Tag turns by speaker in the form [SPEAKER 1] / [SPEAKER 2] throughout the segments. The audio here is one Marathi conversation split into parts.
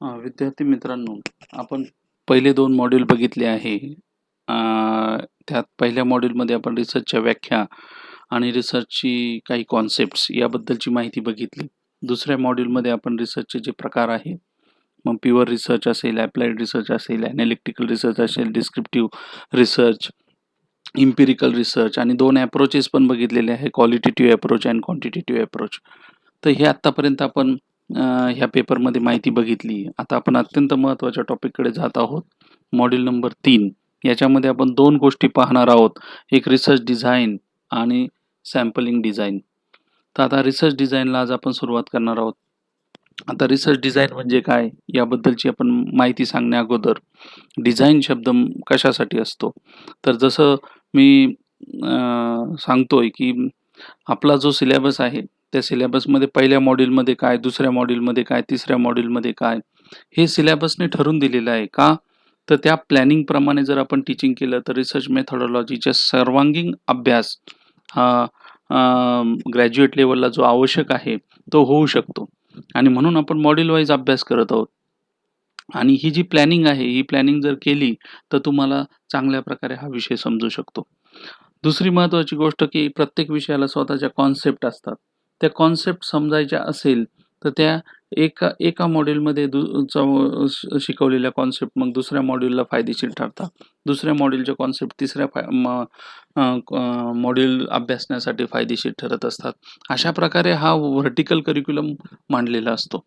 [SPEAKER 1] विद्यार्थी मित्रांनो, आपण पहिले 2 मॉड्यूल बघितले आहे. अ, त्यात पहिल्या मॉड्यूलमध्ये आपण रिसर्चच्या व्याख्या आणि रिसर्चची काही कॉन्सेप्ट्स याबद्दलची माहिती बघितली. दुसऱ्या मॉड्यूलमध्ये आपण रिसर्चचे जे प्रकार आहे, मग प्युअर रिसर्च असेल, ॲप्लाइड रिसर्च असेल, एनालिटिकल रिसर्च असेल, डिस्क्रिप्टिव्ह रिसर्च, एम्पिरिकल रिसर्च आणि 2 अप्रोचेस पण बघितलेले आहे, क्वालिटेटिव्ह अप्रोच आणि क्वांटिटेटिव्ह अप्रोच. तर हे आत्तापर्यंत आपण ह्या पेपरमध्ये माहिती बघितली. आता आपण अत्यंत महत्त्वाच्या टॉपिककडे जात आहोत. मॉड्यूल नंबर 3 याच्यामध्ये आपण 2 गोष्टी पाहणार आहोत. एक रिसर्च डिझाइन आणि सॅम्पलिंग डिझाइन. तर आता रिसर्च डिझाइनला आज आपण सुरुवात करणार आहोत. आता रिसर्च डिझाइन म्हणजे काय? याबद्दलची आपण माहिती सांगण्या अगोदर डिझाइन शब्द कशासाठी असतो? तर जसं मी सांगतोय की आपला जो सिलेबस आहे, त्या सिलेबसमध्ये पहिल्या मॉड्यूलमध्ये काय, दुसऱ्या मॉड्यूलमध्ये काय, तिसऱ्या मॉड्यूलमध्ये काय, हे सिलेबसने ठरवून दिलेलं आहे. का? तर त्या प्लॅनिंगप्रमाणे जर आपण टीचिंग केलं, तर रिसर्च मेथॉडॉलॉजीचा सर्वांगीण अभ्यास हा ग्रॅज्युएट लेव्हलला जो आवश्यक आहे, तो होऊ शकतो. आणि म्हणून आपण मॉड्यूल वाईज अभ्यास करत आहोत. आणि ही जी प्लॅनिंग आहे, ही प्लॅनिंग जर केली, तर तुम्हाला चांगल्या प्रकारे हा विषय समजू शकतो. दुसरी महत्त्वाची गोष्ट की प्रत्येक विषयाला स्वतःच्या कॉन्सेप्ट असतात. त्या कॉन्सेप्ट समजायच्या असेल, तर त्या एका एका मॉड्यूलमध्ये शिकवलेल्या कॉन्सेप्ट मग दुसऱ्या मॉड्यूलला फायदेशीर ठरतात. दुसऱ्या मॉड्यूलच्या कॉन्सेप्ट तिसऱ्या मॉड्यूल अभ्यासण्यासाठी फायदेशीर ठरत असतात. अशा प्रकारे हा व्हर्टिकल करिक्युलम मांडलेला असतो.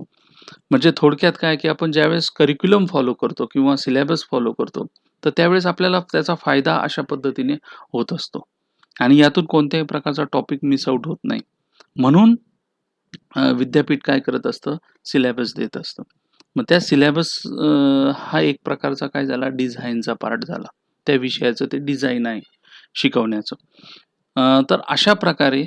[SPEAKER 1] म्हणजे थोडक्यात काय, की आपण ज्यावेळेस करिक्युलम फॉलो करतो किंवा सिलेबस फॉलो करतो, तर त्यावेळेस आपल्याला त्याचा फायदा अशा पद्धतीने होत असतो आणि यातून कोणत्याही प्रकारचा टॉपिक मिस आउट होत नाही. म्हणून विद्यापीठ काय करत असतं, सिलेबस देत असतं. मग त्या सिलेबस हा एक प्रकारचा काय झाला, डिझाइनचा पार्ट झाला. त्या विषयाचं ते डिझाइन आहे शिकवण्याचं. तर अशा प्रकारे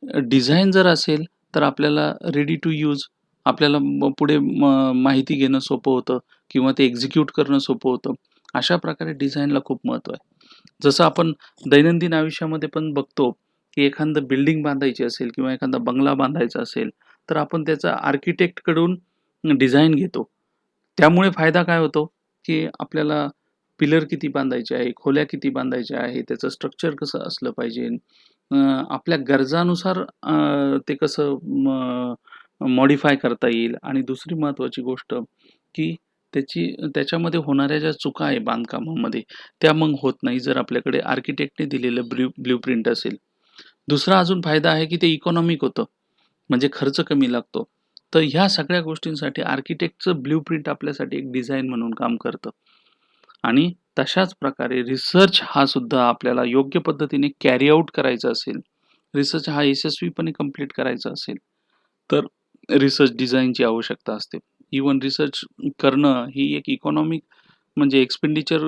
[SPEAKER 1] डिझाइन जर असेल, तर आपल्याला रेडी टू यूज आपल्याला पुढे माहिती घेणं सोपं होतं किंवा ते एक्झिक्यूट करणं सोपं होतं. अशा प्रकारे डिझाइनला खूप महत्त्व आहे. जसं आपण दैनंदिन आयुष्यामध्ये पण बघतो, की एखादं बिल्डिंग बांधायची असेल किंवा एखादा बंगला बांधायचा असेल, तर आपण त्याचा आर्किटेक्टकडून डिझाइन घेतो. त्यामुळे फायदा काय होतो, की आपल्याला पिलर किती बांधायचे आहे, खोल्या किती बांधायच्या आहे, त्याचं स्ट्रक्चर कसं असलं पाहिजे, अ, आपल्या गरजानुसार ते कसं मॉडिफाय करता येईल आणि दुसरी महत्त्वाची गोष्ट, की त्याच्यामध्ये होणाऱ्या ज्या चुका आहे बांधकामामध्ये, त्या मग होत नाही जर आपल्याकडे आर्किटेक्टने दिलेलं ब्लूप्रिंट असेल. दुसरा अजून फायदा आहे, की ते इकॉनॉमिक होतं. म्हणजे खर्च कमी लागतो. तर ह्या सगळ्या गोष्टींसाठी आर्किटेक्टचं ब्लूप्रिंट आपल्यासाठी एक डिझाइन म्हणून काम करतं. आणि तशाच प्रकारे रिसर्च हा सुद्धा आपल्याला योग्य पद्धतीने कॅरी आउट करायचा असेल, रिसर्च हा यशस्वीपणे कंप्लीट करायचा असेल, तर रिसर्च डिझाइनची आवश्यकता असते. इव्हन रिसर्च करणं ही एक इकॉनॉमिक म्हणजे एक्सपेंडिचर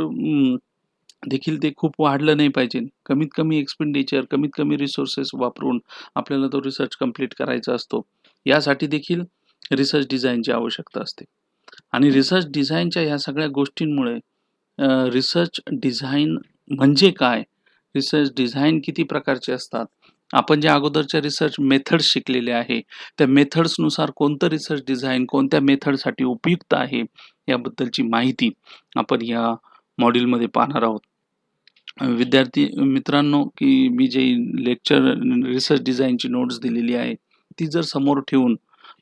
[SPEAKER 1] देखील ते खूप वाढलं नाही पाहिजे. कमीत कमी एक्सपेंडिचर, कमीत कमी रिसोर्सेस वापरून आपल्याला तो रिसर्च कंप्लीट करायचा असतो. यासाठी देखील रिसर्च डिझाइनची आवश्यकता असते. आणि रिसर्च डिझाइनच्या ह्या सगळ्या गोष्टींमुळे रिसर्च डिझाइन म्हणजे काय? रिसर्च डिझाइन किती प्रकारचे असतात? आपण ज्या अगोदरच्या रिसर्च मेथड्स शिकलेले आहे, त्या मेथड्सनुसार कोणतं रिसर्च डिझाइन कोणत्या मेथडसाठी उपयुक्त आहे, याबद्दलची माहिती आपण या मॉड्यूलमध्ये पाहणार आहोत. विद्यार्थी मित्रांनो, की मी जे लेक्चर रिसर्च डिझाइनची नोट्स दिलेली आहे, ती जर समोर ठेवून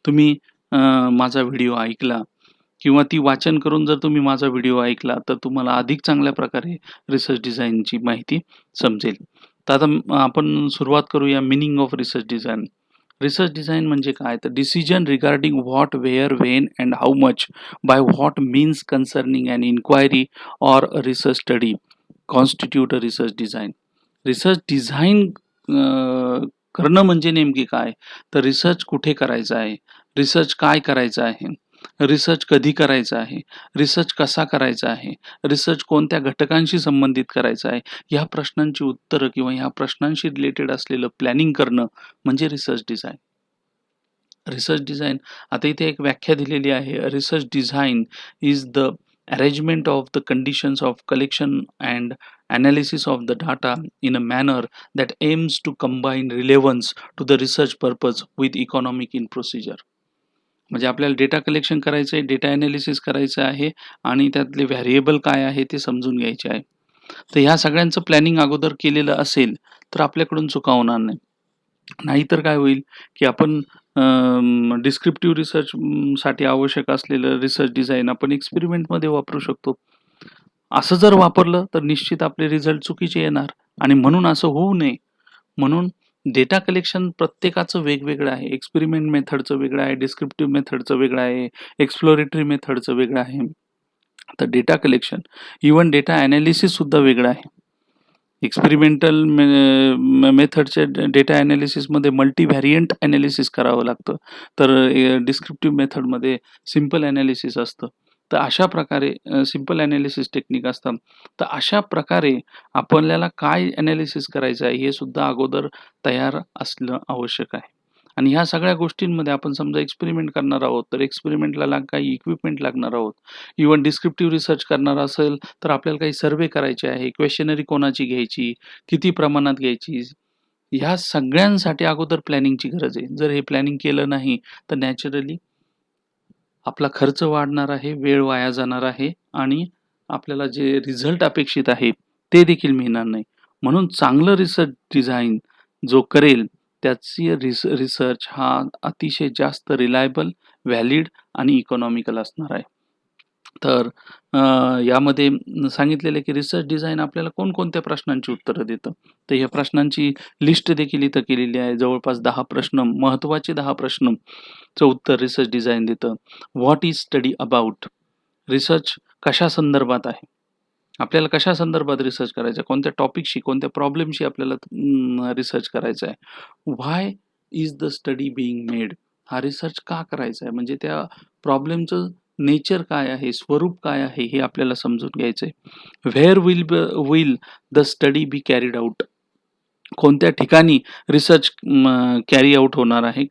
[SPEAKER 1] तुम्ही माझा व्हिडिओ ऐकला किंवा ती वाचन करून जर तुम्ही माझा व्हिडिओ ऐकला, तर तुम्हाला अधिक चांगल्या प्रकारे रिसर्च डिझाइनची माहिती समजेल. तर आता आपण सुरुवात करूया meaning of research design. Research design म्हणजे काय? तर decision regarding what, where, when and how much by what means concerning an inquiry or a research study constitute a research design. Research design करणं म्हणजे नेमकी काय? तर रिसर्च कुठे करायचा आहे? रिसर्च काय करायचं आहे? रिसर्च कधी करायचा आहे? रिसर्च कसा करायचा आहे? रिसर्च कोणत्या घटकांशी संबंधित करायचा आहे? ह्या प्रश्नांची उत्तरं किंवा ह्या प्रश्नांशी रिलेटेड असलेलं प्लॅनिंग करणं म्हणजे रिसर्च डिझाइन. रिसर्च डिझाइन आता इथे एक व्याख्या दिलेली आहे. Research design is the arrangement of the conditions of collection and analysis of the data in a manner that aims to combine relevance to the research purpose with economic in procedure. म्हणजे आपल्याला डेटा कलेक्शन करायचं आहे, डेटा एनालिसिस करायचं आहे आणि त्यातले व्हेरिएबल काय आहे ते समजून घ्यायचे आहे. तर ह्या सगळ्यांचं प्लॅनिंग अगोदर केलेलं असेल, तर आपल्याकडून चुका होणार नाही. नाहीतर काय होईल, की आपण डिस्क्रिप्टिव्ह रिसर्च साठी आवश्यक असलेलं रिसर्च डिझाइन आपण एक्सपेरिमेंटमध्ये वापरू शकतो. असं जर वापरलं तर निश्चित आपले रिझल्ट चुकीचे येणार आणि म्हणून असं होऊ नये. म्हणून डेटा कलेक्शन प्रत्येकाचं वेगवेगळं आहे. एक्सपेरिमेंट मेथडचं वेगळं आहे, डिस्क्रिप्टिव्ह मेथडचं वेगळं आहे, एक्सप्लोरेटरी मेथडचं वेगळं आहे. तर data collection, even data analysis सुद्धा वेगळं आहे. एक्सपेरिमेंटल मेथडच्या डेटा एनालिसिसमध्ये मल्टीव्हेरियंट एनालिसिस करावं लागतं. तर डिस्क्रिप्टिव्ह मेथडमध्ये सिंपल एनालिसिस असतं. तर अशा प्रकारे सिंपल एनालिसिस टेक्निक असतात. तर अशा प्रकारे आपल्याला काय एनालिसिस करायचं आहे हे सुद्धा अगोदर तयार असणं आवश्यक आहे. आणि ह्या सगळ्या गोष्टींमध्ये आपण समजा एक्सपेरिमेंट करणार आहोत, तर एक्सपेरिमेंटला काही इक्विपमेंट लागणार आहोत. इव्हन डिस्क्रिप्टिव्ह रिसर्च करणार असेल, तर आपल्याला काही सर्व्हे करायचे आहे. क्वेशनरी कोणाची घ्यायची, किती प्रमाणात घ्यायची, ह्या सगळ्यांसाठी अगोदर प्लॅनिंगची गरज आहे. जर हे प्लॅनिंग केलं नाही, तर नॅचरली आपला खर्च वाढणार आहे, वेळ वाया जाणार आहे आणि आपल्याला जे रिझल्ट अपेक्षित आहे, ते देखील मिळणार नाही. म्हणून चांगलं रिसर्च डिझाइन जो करेल, त्याची रिसर्च हा अतिशय जास्त रिलायबल, व्हॅलिड आणि इकॉनॉमिकल असणार आहे. तर यामध्ये सांगितलेलं आहे, की रिसर्च डिझाइन आपल्याला कोणकोणत्या प्रश्नांची उत्तरं देतं. तर ह्या प्रश्नांची लिस्ट देखील इथं केलेली आहे. जवळपास 10 प्रश्न, महत्त्वाचे 10 प्रश्नचं उत्तर रिसर्च डिझाइन देतं. What is study about? Research कशा संदर्भात आहे? आपल्याला कशा संदर्भात रिसर्च करायचा आहे? कोणत्या टॉपिकशी, कोणत्या प्रॉब्लेमशी आपल्याला रिसर्च करायचा आहे? Why is the study being made? हा रिसर्च का करायचा आहे? म्हणजे त्या प्रॉब्लेमचं नेचर काय आहे? स्वरूप काय आहे? हे आपल्याला समजून घ्यायचं आहे. Where will the study be carried out? कोणत्या ठिकाणी रिसर्च कॅरी आउट होणार आहे,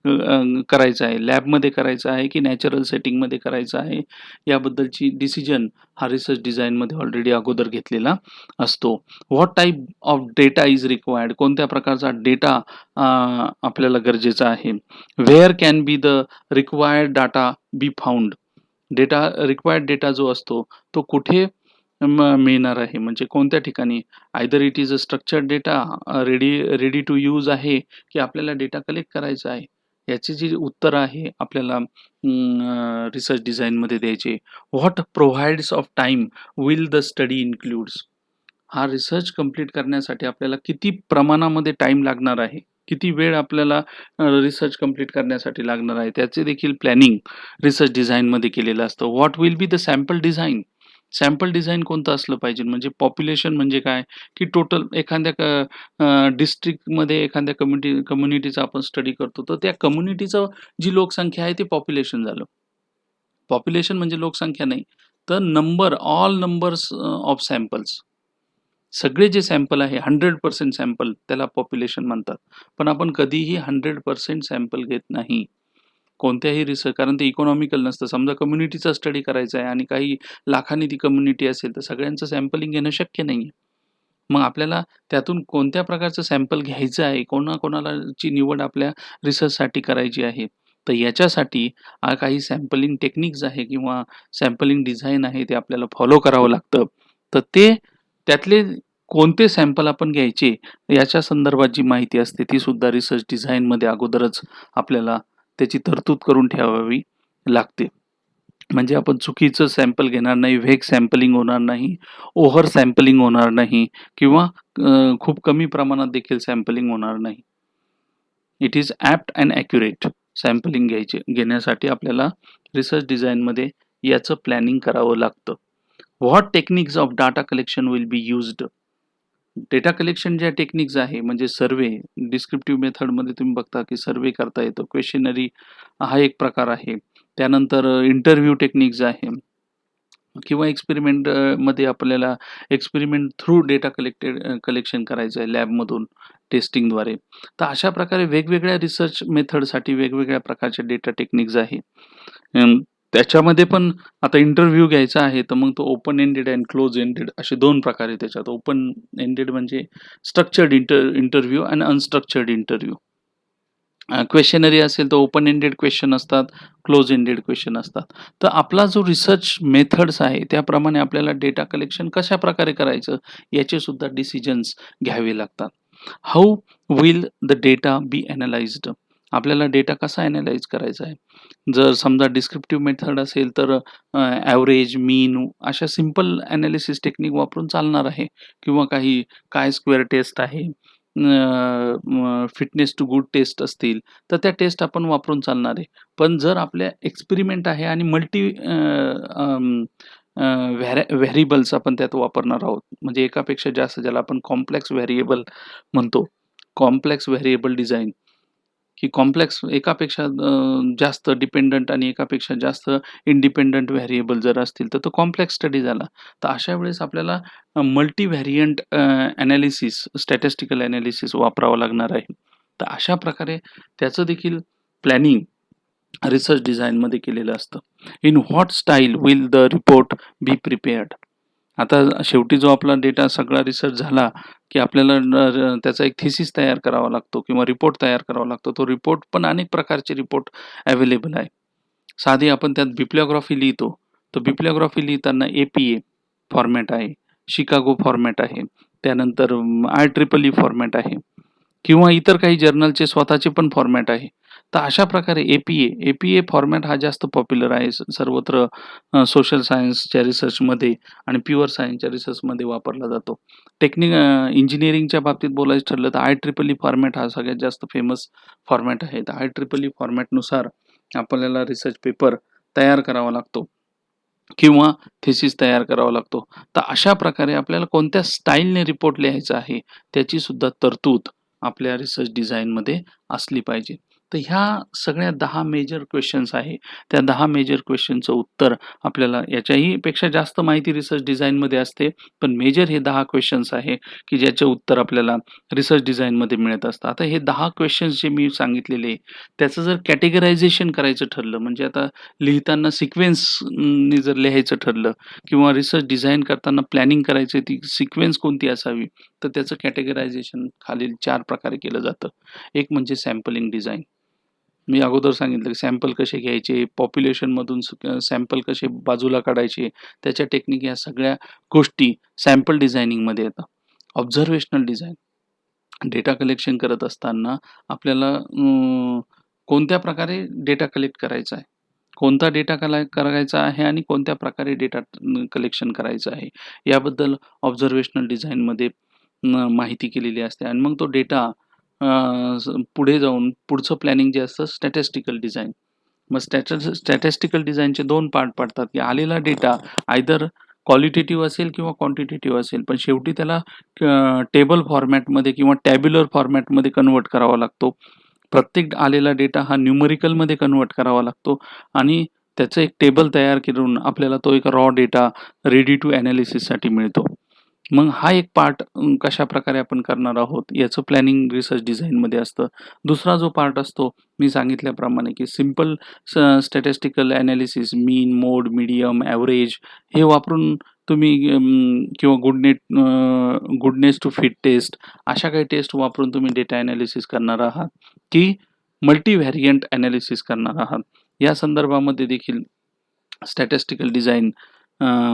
[SPEAKER 1] करायचं आहे. लॅबमध्ये करायचं आहे की नॅचरल सेटिंगमध्ये करायचं आहे, याबद्दलची डिसिजन हा रिसर्च डिझाइनमध्ये ऑलरेडी अगोदर घेतलेला असतो. What type of data is required? कोणत्या प्रकारचा डेटा आपल्याला गरजेचा आहे. Where can be the required data be found? Required data जो असतो, तो कुठे मिळणार आहे, म्हणजे कोणत्या ठिकाणी? Either it is a structured data, ready to use आहे, की आपल्याला डेटा कलेक्ट करायचा आहे. याची जी उत्तरं आहे आपल्याला रिसर्च डिझाइनमध्ये द्यायचे. What provides of time will the study includes? हा रिसर्च कंप्लीट करण्यासाठी आपल्याला किती प्रमाणामध्ये टाईम लागणार आहे? किती वेळ आपल्याला रिसर्च कंप्लीट करण्यासाठी लागणार आहे? त्याचे देखील प्लॅनिंग रिसर्च डिझाइनमध्ये केलेलं असतं. What will be the sample design? Sample design कोणतं असलं पाहिजे? म्हणजे पॉप्युलेशन म्हणजे काय? की टोटल एखाद्या डिस्ट्रिक्टमध्ये एखाद्या कम्युनिटीचा आपण स्टडी करतो, तर त्या कम्युनिटीचं जी लोकसंख्या आहे ते पॉप्युलेशन झालं. पॉप्युलेशन म्हणजे लोकसंख्या नाही, तर ऑल नंबर्स ऑफ सॅम्पल्स. सगळे जे सॅम्पल आहे 100% सॅम्पल त्याला पॉप्युलेशन म्हणतात. पण आपण कधीही 100% सॅम्पल घेत नाही. कोणत्याही रिसर्च, कारण ते इकॉनॉमिकल नसतं. समजा कम्युनिटीचा स्टडी करायचा आहे आणि काही लाखांनी ती कम्युनिटी असेल, तर सगळ्यांचं सॅम्पलिंग घेणं शक्य नाहीये. मग आपल्याला त्यातून कोणत्या प्रकारचं सॅम्पल घ्यायचं आहे, कोणाकोणाला ची निवड आपल्या रिसर्चसाठी करायची आहे. तर याच्यासाठी काही सॅम्पलिंग टेक्निक्स आहे किंवा सॅम्पलिंग डिझाइन आहे, ते आपल्याला फॉलो करावं लागतं. तर त्यातले कोणते सॅम्पल आपण घ्यायचे, याच्या संदर्भात जी माहिती असते, ती सुद्धा रिसर्च डिझाइनमध्ये अगोदरच आपल्याला त्याची तरतूद करून ठेवावी लागते. म्हणजे आपण चुकीचं सॅम्पल घेणार नाही, व्हेग सॅम्पलिंग होणार नाही, ओव्हर सॅम्पलिंग होणार नाही किंवा खूप कमी प्रमाणात देखील सॅम्पलिंग होणार नाही. It is apt and accurate sampling घेण्यासाठी आपल्याला रिसर्च डिझाइनमध्ये याचं प्लॅनिंग करावं लागतं. What techniques of data collection will be used? Data collection ज्या टेक्निक्स आहे, म्हणजे सर्व्हे, डिस्क्रिप्टिव्ह मेथडमध्ये तुम्ही बघता की सर्व्हे करता येतो. क्वेशनरी हा एक प्रकार आहे. त्यानंतर इंटरव्ह्यू टेक्निक्स आहे किंवा मध्ये आपल्याला एक्सपेरिमेंट थ्रू डेटा कलेक्शन करायचं आहे लॅबमधून टेस्टिंगद्वारे. तर अशा प्रकारे वेगवेगळ्या रिसर्च मेथडसाठी वेगवेगळ्या प्रकारचे डेटा टेक्निक्स आहे. त्याच्यामध्ये पण आता इंटरव्ह्यू घ्यायचा आहे, तर मग तो ओपन एंडेड आणि क्लोज एंडेड असे 2 प्रकार आहेत त्याच्यात. ओपन एंडेड म्हणजे स्ट्रक्चर्ड इंटरव्ह्यू आणि अनस्ट्रक्चर्ड इंटरव्ह्यू. क्वेशनरी असेल तर ओपन एंडेड क्वेश्चन असतात, क्लोज एंडेड क्वेश्चन असतात. तर आपला जो रिसर्च मेथड्स आहे त्याप्रमाणे आपल्याला डेटा कलेक्शन कशाप्रकारे करायचं याचे सुद्धा डिसिजन्स घ्यावे लागतात. How will the data B analysed? आपल्याला डेटा कसा एनालाइज करायचा आहे? जर समजा डिस्क्रिप्टिव्ह मेथड असेल तर ॲव्हरेज, मीन अशा सिंपल एनालिसिस टेक्निक वापरून चालणार आहे किंवा काही काय स्क्वेअर टेस्ट आहे, फिटनेस टू गुड टेस्ट असतील, तर त्या टेस्ट आपण वापरून चालणार आहे. पण जर आपल्या एक्सपेरिमेंट आहे आणि मल्टी व्हेरिएबल्स आपण त्यात वापरणार आहोत. म्हणजे एकापेक्षा जास्त ज्याला आपण कॉम्प्लेक्स व्हेरिएबल म्हणतो. कॉम्प्लेक्स व्हेरिएबल डिझाइन की कॉम्प्लेक्स एकापेक्षा जास्त डिपेंडंट आणि एकापेक्षा जास्त इंडिपेंडंट व्हेरिएबल जर असतील, तर तो कॉम्प्लेक्स स्टडी झाला. तर अशा वेळेस आपल्याला multi variant analysis, statistical analysis वापरावं लागणार आहे. तर अशा प्रकारे त्याचं देखील प्लॅनिंग रिसर्च डिझाइनमध्ये केलेलं असतं. In what style will the report B prepared? आता शेवटी जो आपला डेटा सगळा रिसर्च झाला, की आपल्याला त्याचा एक थिसिस तयार करावा लागतो किंवा रिपोर्ट तयार करावा लागतो. तो रिपोर्ट पण अनेक प्रकारचे रिपोर्ट अवेलेबल आहे. साधी आपण त्यात बिब्लिओग्राफी लिहितो. तर बिब्लिओग्राफी लिहिताना ए-पी-ए फॉर्मॅट आहे, शिकागो फॉर्मॅट आहे, त्यानंतर IEEE फॉर्मॅट आहे किंवा इतर काही जर्नलचे स्वतःचे पण फॉर्मॅट आहे. तर अशा प्रकारे ए-पी-ए फॉर्मॅट हा जास्त पॉप्युलर आहे सर्वत्र सोशल सायन्सच्या रिसर्चमध्ये आणि प्युअर सायन्सच्या रिसर्चमध्ये वापरला जातो. इंजिनिअरिंगच्या बाबतीत बोलायचं ठरलं तर IEEE फॉर्मॅट हा सगळ्यात जास्त फेमस फॉर्मॅट आहे. तर IEEE फॉर्मॅटनुसार आपल्याला रिसर्च पेपर तयार करावा लागतो किंवा थिसिस तयार करावा लागतो. तर अशा प्रकारे आपल्याला कोणत्या स्टाईलने रिपोर्ट लिहायचा आहे, त्याची सुद्धा तरतूद आपल्या रिसर्च डिझाइनमध्ये असली पाहिजे. तर ह्या सगळ्या 10 मेजर क्वेशन्स आहे. त्या 10 मेजर क्वेशनचं उत्तर आपल्याला याच्याही पेक्षा जास्त माहिती रिसर्च डिझाइनमध्ये असते. पण मेजर हे 10 क्वेशन्स आहे, की ज्याचे उत्तर आपल्याला रिसर्च डिझाइनमध्ये मिळत असतं. आता हे 10 क्वेशन्स जे मी सांगितलेले, त्याचं जर कॅटेगरायझेशन करायचं ठरलं, म्हणजे आता लिहिताना सिक्वेन्सनी जर लिहायचं ठरलं किंवा रिसर्च डिझाइन करताना प्लॅनिंग करायची ती सिक्वेन्स कोणती असावी, तर त्याचं कॅटेगरायझेशन खालील 4 प्रकारे केलं जातं. एक म्हणजे सॅम्पलिंग डिझाइन. मी अगोदर सांगितलं की सॅम्पल कसे घ्यायचे, पॉप्युलेशनमधून सॅम्पल कसे बाजूला काढायचे, त्याच्या टेक्निक या सगळ्या गोष्टी सॅम्पल डिझायनिंगमध्ये येतात. Observational design. डेटा कलेक्शन करत असताना आपल्याला कोणत्या प्रकारे डेटा कलेक्ट करायचा आहे, कोणता डेटा करायचा आहे आणि कोणत्या प्रकारे डेटा कलेक्शन करायचं आहे, याबद्दल ऑब्झर्वेशनल डिझाइनमध्ये माहिती केलेली असते आणि मग तो डेटा पुढे जाऊन पुढचं प्लॅनिंग जे असतं स्टॅटिस्टिकल डिझाइन. मग स्टॅटिस्टिकल डिझाइनचे 2 पार्ट पडतात, की आलेला डेटा आयदर क्वालिटेटिव्ह असेल किंवा क्वांटिटेटिव्ह असेल, पण शेवटी त्याला टेबल फॉर्मॅटमध्ये किंवा टॅब्युलर फॉर्मॅटमध्ये कन्व्हर्ट करावा लागतो. प्रत्येक आलेला डेटा हा न्यूमेरिकलमध्ये कन्व्हर्ट करावा लागतो आणि त्याचं एक टेबल तयार करून आपल्याला तो एक रॉ डेटा रेडी टू एनालिसिससाठी मिळतो. मग हा एक पार्ट कशाप्रकारे आपण करणार आहोत याचं प्लॅनिंग रिसर्च डिझाइनमध्ये असतं. दुसरा जो पार्ट असतो मी सांगितल्याप्रमाणे, की सिंपल स्टॅटिस्टिकल एनालिसिस मीन, मोड, मीडियम, ॲव्हरेज हे वापरून तुम्ही किंवा गुडनेस टू फिट टेस्ट अशा काही टेस्ट वापरून तुम्ही डेटा एनालिसिस करणार आहात, की मल्टीव्हेरियंट एनालिसिस करणार आहात. या संदर्भामध्ये देखील स्टॅटिस्टिकल डिझाइन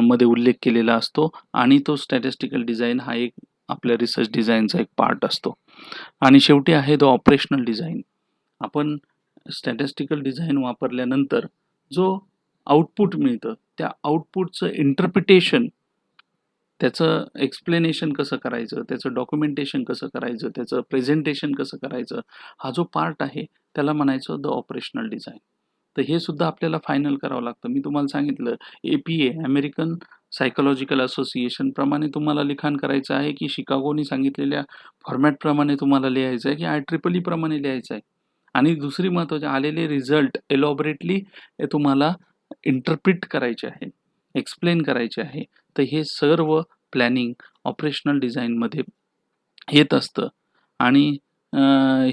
[SPEAKER 1] मध्ये उल्लेख केलेला असतो आणि तो स्टॅटिस्टिकल डिझाइन हा एक आपल्या रिसर्च डिझाइनचा एक पार्ट असतो. आणि शेवटी आहे तो ऑपरेशनल डिझाइन. आपण स्टॅटिस्टिकल डिझाइन वापरल्यानंतर जो आउटपुट मिळतं, त्या आउटपुटचं इंटरप्रिटेशन, त्याचं एक्सप्लेनेशन कसं करायचं, त्याचं डॉक्युमेंटेशन कसं करायचं, त्याचं प्रेझेंटेशन कसं करायचं, हा जो पार्ट आहे त्याला म्हणायचं द ऑपरेशनल डिझाइन. तर हे सुद्धा आपल्याला फायनल करावं लागतं. मी तुम्हाला सांगितलं ए-पी-ए अमेरिकन सायकॉलॉजिकल असोसिएशन प्रमाणे तुम्हाला लिखाण करायचं आहे, की शिकागोने सांगितलेल्या फॉर्मॅटप्रमाणे तुम्हाला लिहायचं आहे, की IEEE प्रमाणे लिहायचं आहे. आणि दुसरी महत्त्वाची आलेले रिझल्ट एलॉबरेटली तुम्हाला इंटरप्रिट करायचे आहे, एक्सप्लेन करायचे आहे. तर हे सर्व प्लॅनिंग ऑपरेशनल डिझाइनमध्ये येत असतं आणि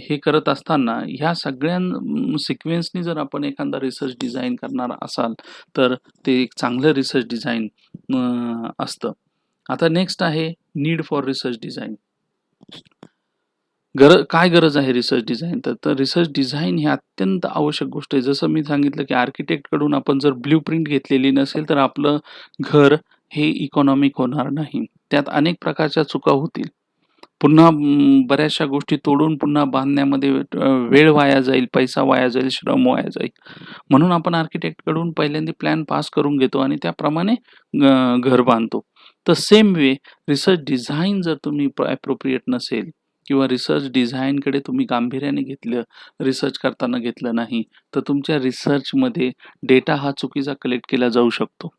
[SPEAKER 1] हे करत असताना ह्या सगळ्या सिक्वेन्सनी जर आपण एखादा रिसर्च डिझाइन करणार असाल, तर ते एक चांगलं रिसर्च डिझाइन असतं. आता नेक्स्ट आहे नीड फॉर रिसर्च डिझाइन. काय गरज आहे रिसर्च डिझाइन? तर रिसर्च डिझाइन ही अत्यंत आवश्यक गोष्ट आहे. जसं मी सांगितलं, की आर्किटेक्टकडून आपण जर ब्लूप्रिंट घेतलेली नसेल, तर आपलं घर हे इकॉनॉमिक होणार नाही. त्यात अनेक प्रकारच्या चुका होतील. पुन्हा बऱ्याचशा गोष्टी तोडून पुन्हा बांधण्यामध्ये वेळ वाया जाईल, पैसा वाया जाईल, श्रम वाया जाईल. म्हणून आपण आर्किटेक्टकडून पहिल्यांदा प्लॅन पास करून घेतो आणि त्याप्रमाणे घर बांधतो. तर सेम वे रिसर्च डिझाइन जर तुम्ही ॲप्रोप्रिएट नसेल किंवा रिसर्च डिझाइनकडे तुम्ही गांभीर्याने घेतलं, रिसर्च करताना घेतलं नाही, तर तुमच्या रिसर्चमध्ये डेटा हा चुकीचा कलेक्ट केला जाऊ शकतो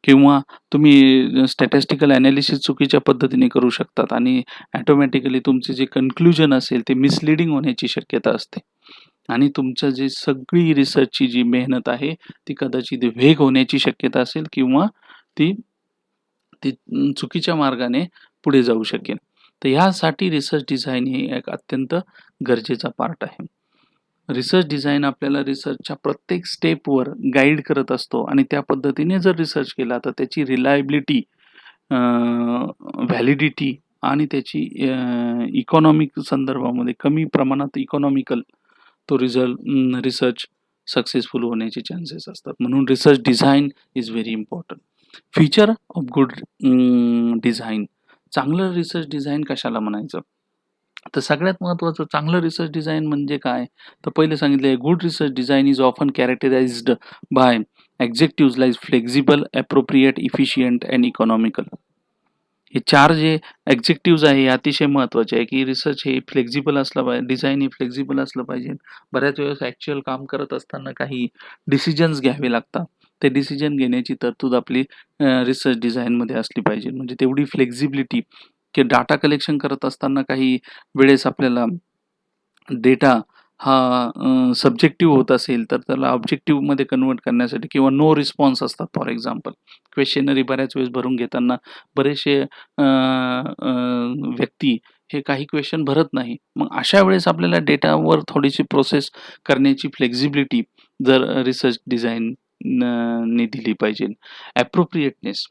[SPEAKER 1] किंवा तुम्ही स्टॅटिस्टिकल एनालिसिस चुकीच्या पद्धतीने करू शकतात आणि ऑटोमॅटिकली तुमचे जे कन्क्लुजन असेल ते मिसलीडिंग होण्याची शक्यता असते आणि तुमचं जे सगळी रिसर्चची जी मेहनत आहे ती कदाचित वेग होण्याची शक्यता असेल किंवा ती ती चुकीच्या मार्गाने पुढे जाऊ शकेल. तर ह्यासाठी रिसर्च डिझाइन हे एक अत्यंत गरजेचा पार्ट आहे. रिसर्च डिझाइन आपल्याला रिसर्चच्या प्रत्येक स्टेपवर गाईड करत असतो आणि त्या पद्धतीने जर रिसर्च केला तर त्याची रिलायबिलिटी, व्हॅलिडिटी आणि त्याची इकॉनॉमिक संदर्भामध्ये कमी प्रमाणात इकॉनॉमिकल तो रिसर्च सक्सेसफुल होण्याचे चान्सेस असतात. म्हणून research design is very important. Feature of good design. चांगलं रिसर्च डिझाइन कशाला म्हणायचं? तर सगळ्यात महत्त्वाचं चांगलं रिसर्च डिझाइन म्हणजे काय? तर पहिले सांगितले good research design is often characterised by objectives like flexible, appropriate, efficient and economical. हे 4 जे ॲब्जेक्टिव्हज आहे हे अतिशय महत्त्वाचे आहे, की रिसर्च हे फ्लेक्सिबल असलं पाहिजे, डिझाइन हे फ्लेक्सिबल असलं पाहिजे. बऱ्याच वेळेस ॲक्चुअल काम करत असताना काही डिसिजन्स घ्यावे लागतात. ते डिसिजन घेण्याची तरतूद आपली रिसर्च डिझाइनमध्ये असली पाहिजे. म्हणजे तेवढी फ्लेक्सिबिलिटी, की डाटा कलेक्शन करत असताना काही वेळेस आपल्याला डेटा हा सब्जेक्टिव्ह होत असेल, तर त्याला ऑब्जेक्टिव्हमध्ये कन्व्हर्ट करण्यासाठी किंवा नो रिस्पॉन्स असतात फॉर एक्झाम्पल. क्वेशनरी बऱ्याच वेळेस भरून घेताना बरेचसे व्यक्ती हे काही क्वेशन भरत नाही. मग अशा वेळेस आपल्याला डेटावर थोडीशी प्रोसेस करण्याची फ्लेक्सिबिलिटी जर रिसर्च डिझाइन ने दिली पाहिजे. ॲप्रोप्रिएटनेस.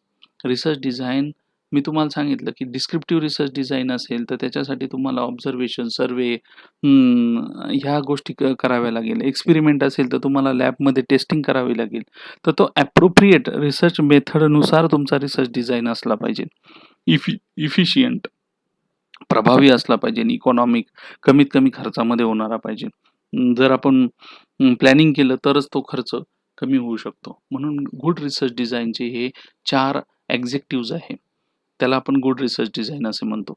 [SPEAKER 1] रिसर्च डिझाइन मी तुम्हाला सांगितलं, की डिस्क्रिप्टिव्ह रिसर्च डिझाइन असेल, तर त्याच्यासाठी तुम्हाला ऑब्झर्वेशन, सर्व्हे ह्या गोष्टी कराव्या लागेल. एक्सपेरिमेंट असेल, तर तुम्हाला लॅबमध्ये टेस्टिंग करावी लागेल. तर तो ॲप्रोप्रिएट रिसर्च मेथडनुसार तुमचा रिसर्च डिझाइन असला पाहिजे. इफिशियंट, प्रभावी असला पाहिजे, इकॉनॉमिक, कमीत कमी खर्चामध्ये होणारा पाहिजे. जर आपण प्लॅनिंग केलं तरच तो खर्च कमी होऊ शकतो. म्हणून गुड रिसर्च डिझाइनचे हे 4 ॲब्जेक्टिव्हज आहे. त्याला आपण गुड रिसर्च डिझाइन असे म्हणतो.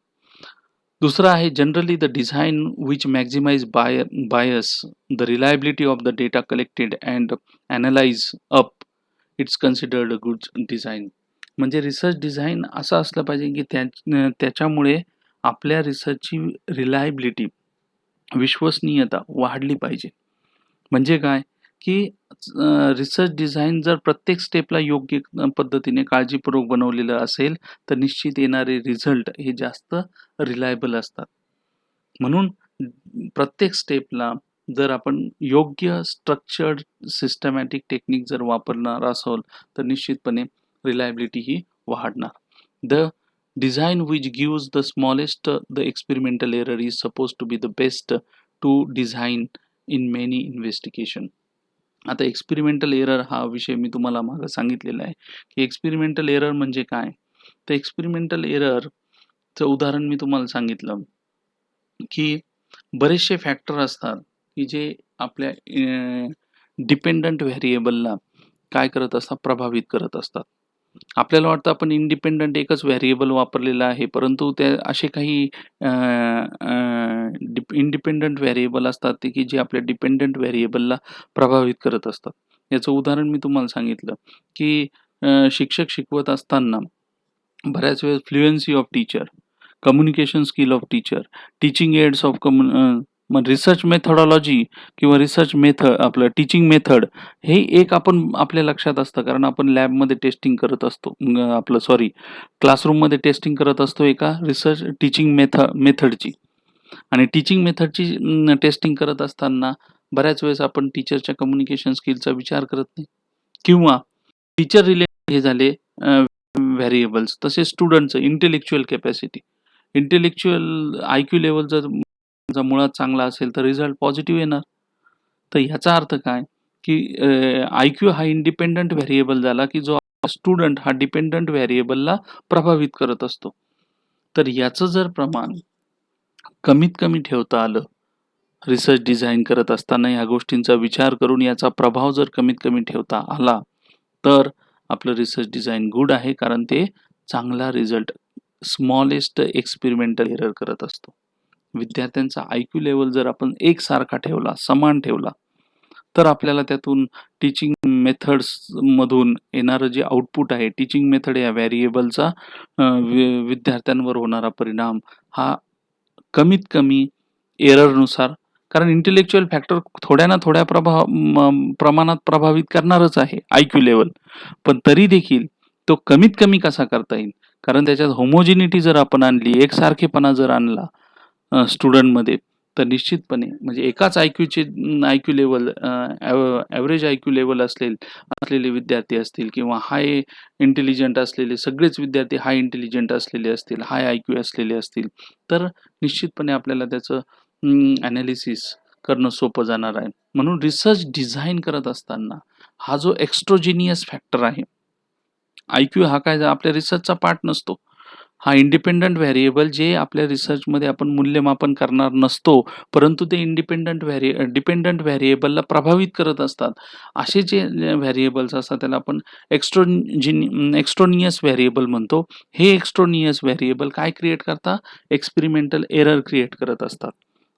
[SPEAKER 1] दुसरं आहे generally the design which maximise bias, the reliability of the data collected and analyse up, it's considered a good design. म्हणजे रिसर्च डिझाइन असं असलं पाहिजे की त्याच्यामुळे आपल्या रिसर्चची रिलायबिलिटी, विश्वसनीयता वाढली पाहिजे. म्हणजे काय? की रिसर्च डिझाइन जर प्रत्येक स्टेपला योग्य पद्धतीने काळजीपूर्वक बनवलेलं असेल, तर निश्चित येणारे रिझल्ट हे जास्त रिलायबल असतात. म्हणून प्रत्येक स्टेपला जर आपण योग्य स्ट्रक्चर्ड सिस्टमॅटिक टेक्निक जर वापरणार असाल, तर निश्चितपणे रिलायबिलिटी ही वाढणार. The design which gives the smallest the experimental error is suppose to be the best to design in many investigation. आता एक्सपेरिमेंटल एरर हा विषय मी तुम्हाला मागं सांगितलेला आहे, की एक्सपेरिमेंटल एरर म्हणजे काय? तर एक्सपेरिमेंटल एररचं उदाहरण मी तुम्हाला सांगितलं, की बरेचसे फॅक्टर असतात, की जे आपल्या डिपेंडंट व्हेरिएबलला काय करत असतात? प्रभावित करत असतात. आपल्याला वाटतं आपण इंडिपेंडंट एकच व्हेरिएबल वापरलेला आहे, परंतु ते असे काही इंडिपेंडंट व्हेरिएबल असतात, ते की जे आपल्या डिपेंडंट व्हेरिएबलला प्रभावित करत असतात. याचं उदाहरण मी तुम्हाला सांगितलं, की शिक्षक शिकवत असताना बऱ्याच वेळेस fluency of teacher, communication skill of teacher, teaching aids of मग रिसर्च मेथोडॉलॉजी किंवा रिसर्च आपलं टीचिंग मेथड हे एक आपण आपल्या लक्षात असतं, कारण आपण लॅबमध्ये टेस्टिंग करत असतो. आपलं सॉरी क्लासरूममध्ये टेस्टिंग करत असतो एका रिसर्च टीचिंग मेथडची आणि टीचिंग मेथडची टेस्टिंग करत असताना बऱ्याच वेळेस आपण टीचरच्या कम्युनिकेशन स्किलचा विचार करत नाही किंवा टीचर रिलेटेड हे झाले व्हेरिएबल्स. तसेच स्टुडंटचं intellectual capacity, intellectual IQ level जर जर मुळात चांगला असेल तर रिझल्ट पॉझिटिव्ह येणार. तर ह्याचा अर्थ काय, की आय-क्यू हा इंडिपेंडंट व्हेरिएबल झाला, की जो स्टुडंट हा डिपेंडंट व्हेरिएबलला प्रभावित करत असतो. तर याचं जर प्रमाण कमीत कमी ठेवता आलं, रिसर्च डिझाइन करत असताना ह्या गोष्टींचा विचार करून याचा प्रभाव जर कमीत कमी ठेवता आला, तर आपलं रिसर्च डिझाइन गुड आहे. कारण ते चांगला रिझल्ट स्मॉलेस्ट एक्सपेरिमेंटल एरर करत असतो. विद्यार्थ्यांचा आय-क्यू लेव्हल जर आपण एकसारखा ठेवला, समान ठेवला, तर आपल्याला त्यातून टीचिंग मेथड्समधून येणारं जे आउटपुट आहे, टीचिंग मेथड या व्हेरिएबलचा विद्यार्थ्यांवर होणारा परिणाम हा कमीत कमी एररनुसार, कारण इंटेलेक्चुअल फॅक्टर थोड्या ना थोड्या प्रमाणात प्रभावित करणारच आहे आय-क्यू लेव्हल. पण तरी देखील तो कमीत कमी कसा करता येईल? कारण त्याच्यात होमोजिनिटी जर आपण आणली, एकसारखेपणा जर आणला स्टुडंटमध्ये, तर निश्चितपणे म्हणजे एकाच IQ level average IQ level असलेले विद्यार्थी असतील किंवा हाय इंटेलिजंट असलेले सगळेच विद्यार्थी हाय इंटेलिजंट असलेले असतील, हाय आय-क्यू असलेले असतील, तर निश्चितपणे आपल्याला त्याचं ॲनालिसिस करणं सोपं जाणार आहे. म्हणून रिसर्च डिझाइन करत असताना हा जो एक्स्ट्रोजिनियस फॅक्टर आहे, आय-क्यू हा काय आपल्या रिसर्चचा पार्ट नसतो. हा इंडिपेंडंट व्हेरिएबल जे आपल्या रिसर्चमध्ये आपण मूल्यमापन करणार नसतो, परंतु ते डिपेंडंट व्हेरिएबलला प्रभावित करत असतात. असे जे व्हेरिएबल्स असतात त्याला आपण एक्स्ट्रोनियस व्हेरिएबल म्हणतो. हे एक्स्ट्रोनियस व्हेरिएबल काय क्रिएट करतात? एक्सपेरिमेंटल एरर क्रिएट करत असतात.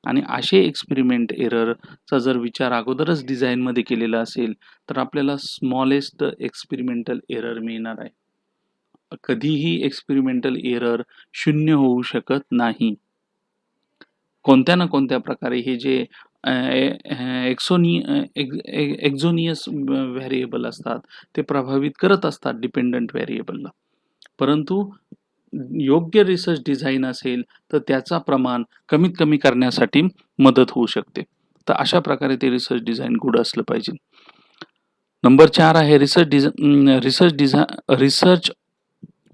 [SPEAKER 1] आणि असे एक्सपेरिमेंट एररचा जर विचार अगोदरच डिझाइनमध्ये केलेला असेल, तर आपल्याला स्मॉलेस्ट एक्सपेरिमेंटल एरर मिळणार आहे. कधीही एक्सपेरिमेंटल एरर 0 होऊ शकत नाही. कोणत्या ना कोणत्या प्रकारे हे जे एक्झोनियस व्हेरिएबल असतात, ते प्रभावित करत असतात डिपेंडंट व्हेरिएबलला. परंतु योग्य रिसर्च डिझाइन असेल, तर त्याचा प्रमाण कमीत कमी करण्यासाठी मदत होऊ शकते. तर अशा प्रकारे ते रिसर्च डिझाइन गुड असलं पाहिजे. नंबर 4 आहे research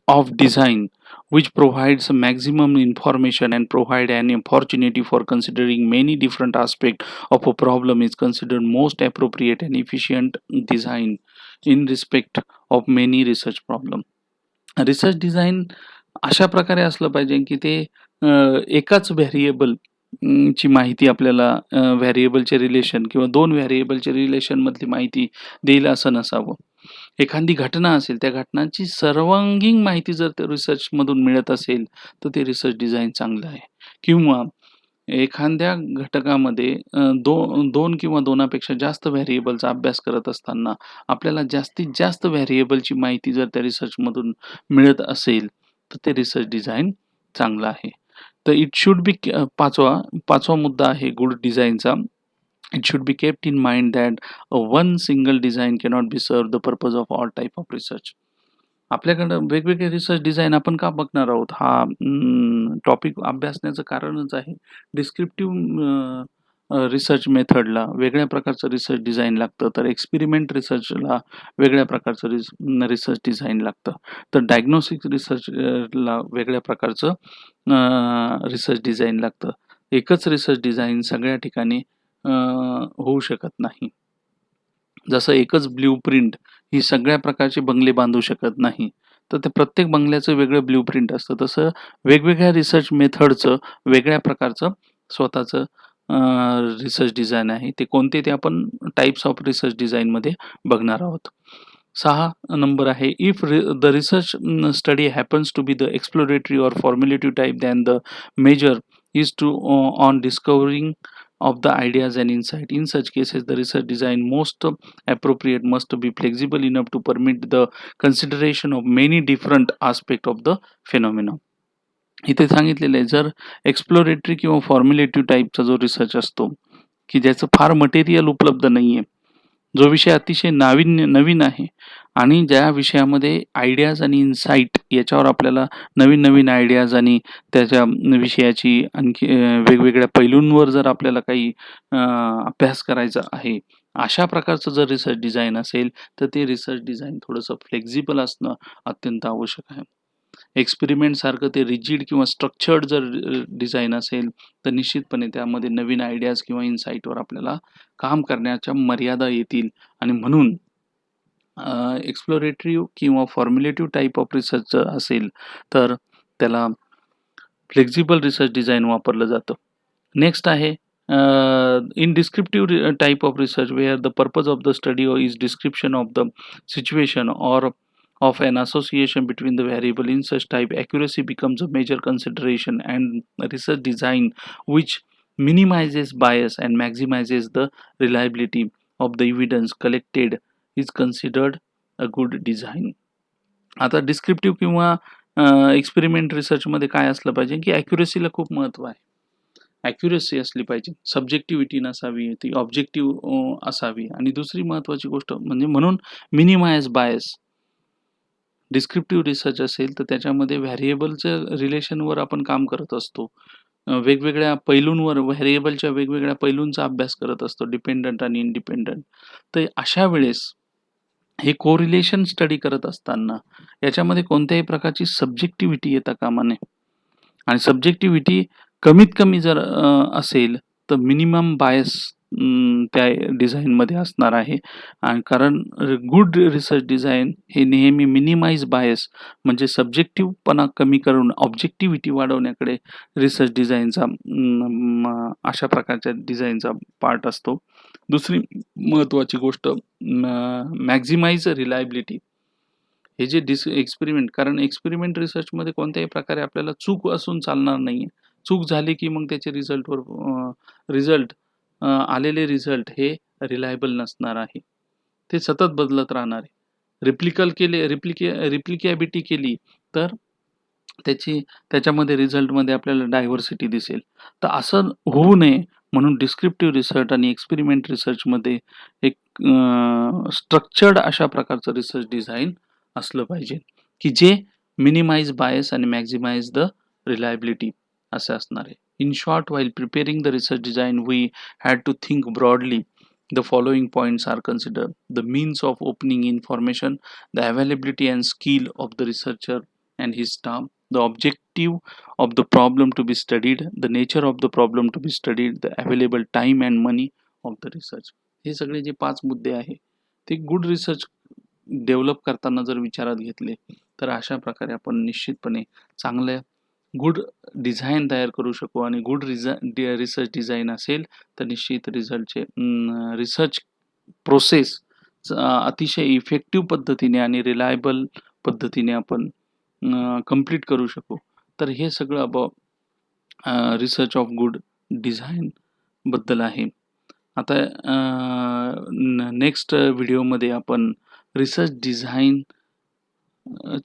[SPEAKER 1] of design which provides maximum information and provide an opportunity for considering many different aspects of a problem is considered most appropriate and efficient design in respect of many research problem. Research design अशा प्रकारे असलं पाहिजे की ते एकाच व्हेरिएबल ची माहिती आपल्याला व्हेरिएबलचे रिलेशन किंवा 2 व्हेरिएबलच्या रिलेशनमधली माहिती देईल असं नसावं. एखादी घटना असेल, त्या घटनांची सर्वांगीण माहिती जर त्या रिसर्चमधून मिळत असेल, तर ते रिसर्च डिझाइन चांगलं आहे. किंवा एखाद्या घटकामध्ये 2 किंवा 2 पेक्षा जास्त व्हेरिएबलचा अभ्यास करत असताना आपल्याला जास्तीत जास्त व्हेरिएबलची माहिती जर त्या रिसर्चमधून मिळत असेल, तर ते रिसर्च डिझाइन चांगलं आहे. तर इट शुड बी 5वा मुद्दा आहे गुड डिझाइनचा. It should be kept in mind that one single design cannot be serve the purpose of all type of research. आपल्याकडं वेगवेगळे रिसर्च डिझाइन आपण का बघणार आहोत? हा टॉपिक अभ्यासण्याचं कारणच आहे. डिस्क्रिप्टिव्ह रिसर्च मेथडला वेगळ्या प्रकारचं रिसर्च डिझाइन लागतं, तर एक्सपेरिमेंट रिसर्चला वेगळ्या प्रकारचं रिसर्च डिझाइन लागतं. तर डायग्नोस्टिक रिसर्चला वेगळ्या प्रकारचं रिसर्च डिझाइन लागतं. एकच रिसर्च डिझाइन सगळ्या ठिकाणी होऊ शकत नाही. जसं एकच ब्लूप्रिंट ही सगळ्या प्रकारचे बंगले बांधू शकत नाही. तर ते प्रत्येक बंगल्याचं वेगळं ब्लूप्रिंट असतं. तसं वेगवेगळ्या रिसर्च मेथडचं वेगळ्या प्रकारचं स्वतःचं रिसर्च डिझाइन आहे. ते कोणते ते आपण टाइप्स ऑफ रिसर्च डिझाइनमध्ये बघणार आहोत. 6 नंबर आहे if the research study happens to be the exploratory or formulative type then the major is to on discovering of the ideas and insight. In such cases, the research design most appropriate must be flexible enough to permit the consideration of many different aspects of the phenomena. इथे सांगितलेलं आहे जर एक्सप्लोरेटरी किंवा फॉर्म्युलेटिव्ह टाईपचा जो रिसर्च असतो की ज्याचं फार मटेरियल उपलब्ध नाहीये, जो विषय अतिशय नवीन आहे आणि ज्या विषयामध्ये आयडियाज आणि इन्साईट याच्यावर आपल्याला नवीन आयडियाज आणि त्याच्या विषयाची आणखी वेगवेगळ्या पैलूंवर जर आपल्याला काही अभ्यास करायचा आहे, अशा प्रकारचं जर रिसर्च डिझाइन असेल, तर ते रिसर्च डिझाइन थोडंसं फ्लेक्सिबल असणं अत्यंत आवश्यक आहे. एक्सपेरिमेंटसारखं ते रिजिड किंवा स्ट्रक्चर्ड जर डिझाइन असेल, तर निश्चितपणे त्यामध्ये नवीन आयडियाज किंवा इन्साईटवर आपल्याला काम करण्याच्या मर्यादा येतील आणि म्हणून एक्सप्लोरेटिव्ह किंवा फॉर्म्युलेटिव्ह टाइप ऑफ रिसर्च जर असेल, तर त्याला फ्लेक्सिबल रिसर्च डिझाइन वापरलं जातं. नेक्स्ट आहे in descriptive type of research where the purpose of the study is description of the situation or of an association between the variable. In such type, accuracy becomes a major consideration, and research design which minimizes bias and maximizes the reliability of the evidence collected is considered a good design. आता डिस्क्रिप्टिव्ह किंवा एक्सपेरिमेंट रिसर्चमध्ये काय असलं पाहिजे की ॲक्युरेसीला खूप महत्त्व आहे. ॲक्युरेसी असली पाहिजे, सब्जेक्टिव्हिटी नसावी, ती ऑब्जेक्टिव्ह असावी आणि दुसरी महत्त्वाची गोष्ट म्हणजे म्हणून मिनिमाइज बायस. डिस्क्रिप्टिव्ह रिसर्च असेल तर त्याच्यामध्ये व्हेरिएबलच्या रिलेशनवर आपण काम करत असतो. वेगवेगळ्या पैलूंवर व्हेरिएबलच्या वेगवेगळ्या पैलूंचा अभ्यास करत असतो, डिपेंडंट आणि इंडिपेंडंट. तर अशा वेळेस हे कोरिलेशन स्टडी करत असताना याच्यामध्ये कोणत्याही प्रकारची सब्जेक्टिव्हिटी येता कामा नये आणि सब्जेक्टिव्हिटी कमीत कमी जर असेल तर मिनिमम बायस त्या डिझाईनमध्ये असणार आहे आणि कारण गुड रिसर्च डिझाईन हे नेहमी मिनिमाइज बायस म्हणजे सब्जेक्टिव्हपणा कमी करून ऑब्जेक्टिव्हिटी वाढवण्याकडे रिसर्च डिझाईनचा अशा प्रकारच्या डिझाईनचा पार्ट असतो. दुसरी महत्त्वाची गोष्ट मॅक्झिमाइज रिलायबिलिटी. हे जे एक्सपेरिमेंट कारण एक्सपेरिमेंट रिसर्चमध्ये कोणत्याही प्रकारे आपल्याला चूक असून चालणार नाही. चूक झाली की मग त्याचे रिझल्ट आलेले रिझल्ट हे रिलायबल नसणार आहे. ते सतत बदलत राहणार आहे. रिप्लिकेबिलिटी केली तर त्याच्यामध्ये रिझल्टमध्ये आपल्याला डायव्हर्सिटी दिसेल. तर असं होऊ नये म्हणून डिस्क्रिप्टिव्ह रिसर्च आणि एक्सपेरिमेंट रिसर्चमध्ये एक स्ट्रक्चर्ड अशा प्रकारचं रिसर्च डिझाइन असलं पाहिजे की जे मिनिमाइज बायस आणि मॅक्झिमाइज द रिलायबिलिटी असं असणार आहे. In short, while preparing the research design, we had to think broadly. The following points are considered: the means of obtaining information, the availability and skill of the researcher and his staff, the objective of the problem to be studied, the nature of the problem to be studied, the available time and money of the research. हे सगळे जे 5 मुद्दे आहे ते गुड रिसर्च डेव्हलप करताना जर विचारात घेतले तर अशा प्रकारे आपण निश्चितपणे चांगल्या गुड डिझाईन तयार करू शकू आणि गुड रिसर्च डिझाईन असेल तर निश्चित रिसर्च प्रोसेस अतिशय इफेक्टिव्ह पद्धतीने आणि रिलायबल पद्धतीने आपण कंप्लीट करू शकू. तर हे सगळं रिसर्च ऑफ गुड डिझाईन बद्दल आहे. आता नेक्स्ट व्हिडिओमध्ये आपण रिसर्च डिझाईन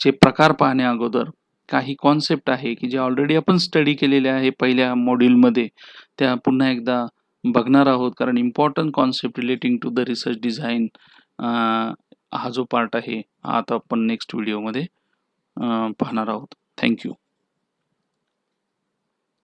[SPEAKER 1] चे प्रकार पाहण्या अगोदर काही कॉन्सेप्ट आहे की जे ऑलरेडी आपण स्टडी केलेले आहे पहिल्या मॉड्यूलमध्ये, त्या पुन्हा एकदा बघणार आहोत कारण important concept relating to the research design हा जो पार्ट आहे हा आता आपण नेक्स्ट व्हिडिओमध्ये पाहणार आहोत. थँक्यू.